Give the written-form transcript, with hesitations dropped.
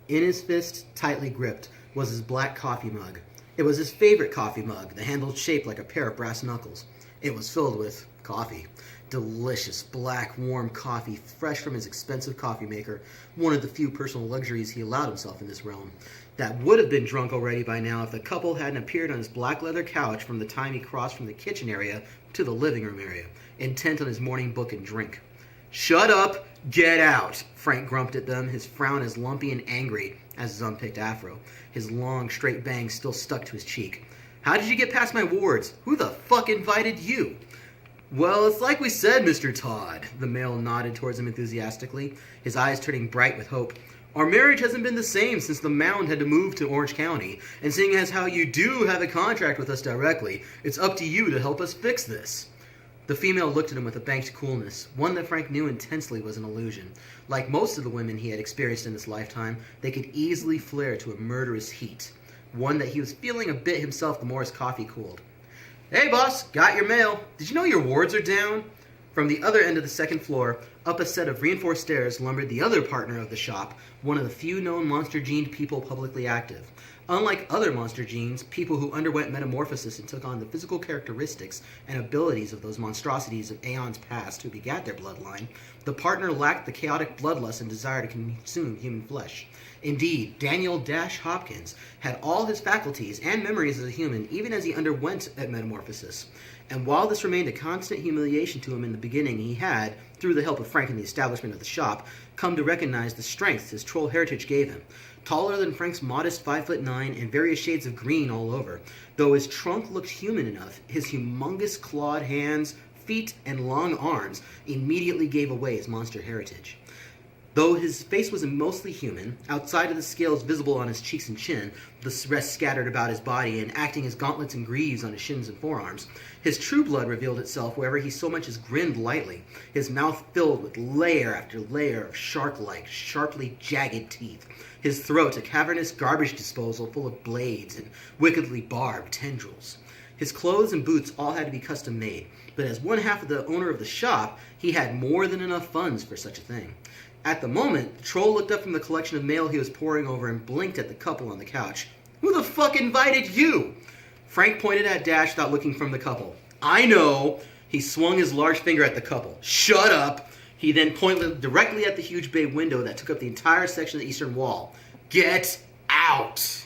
In his fist, tightly gripped, was his black coffee mug. It was his favorite coffee mug, the handle shaped like a pair of brass knuckles. It was filled with coffee. Delicious, black, warm coffee, fresh from his expensive coffee maker, one of the few personal luxuries he allowed himself in this realm. That would have been drunk already by now if the couple hadn't appeared on his black leather couch from the time he crossed from the kitchen area to the living room area, intent on his morning book and drink. "Shut up! Get out!" Frank grumped at them, his frown as lumpy and angry as his unpicked afro. His long, straight bangs still stuck to his cheek. "How did you get past my wards? Who the fuck invited you?" "Well, it's like we said, Mr. Todd." The male nodded towards him enthusiastically, his eyes turning bright with hope. "Our marriage hasn't been the same since the Mound had to move to Orange County, and seeing as how you do have a contract with us directly, it's up to you to help us fix this." The female looked at him with a banked coolness, one that Frank knew intensely was an illusion. Like most of the women he had experienced in this lifetime, they could easily flare to a murderous heat, one that he was feeling a bit himself the more his coffee cooled. "Hey, boss, got your mail. Did you know your wards are down?" From the other end of the second floor, up a set of reinforced stairs, lumbered the other partner of the shop, one of the few known monster-gened people publicly active. Unlike other monster genes, people who underwent metamorphosis and took on the physical characteristics and abilities of those monstrosities of aeons past who begat their bloodline, the partner lacked the chaotic bloodlust and desire to consume human flesh. Indeed, Daniel Dash Hopkins had all his faculties and memories as a human, even as he underwent a metamorphosis. And while this remained a constant humiliation to him in the beginning, he had, through the help of Frank and the establishment of the shop, come to recognize the strength his troll heritage gave him. Taller than Frank's modest 5'9" and various shades of green all over, though his trunk looked human enough, his humongous clawed hands, feet, and long arms immediately gave away his monster heritage. Though his face was mostly human, outside of the scales visible on his cheeks and chin, the rest scattered about his body and acting as gauntlets and greaves on his shins and forearms, his true blood revealed itself wherever he so much as grinned lightly, his mouth filled with layer after layer of shark-like, sharply jagged teeth, his throat a cavernous garbage disposal full of blades and wickedly barbed tendrils. His clothes and boots all had to be custom made, but as one half of the owner of the shop, he had more than enough funds for such a thing. At the moment, the troll looked up from the collection of mail he was poring over and blinked at the couple on the couch. "Who the fuck invited you?" Frank pointed at Dash without looking from the couple. "I know." He swung his large finger at the couple. "Shut up." He then pointed directly at the huge bay window that took up the entire section of the eastern wall. "Get out!"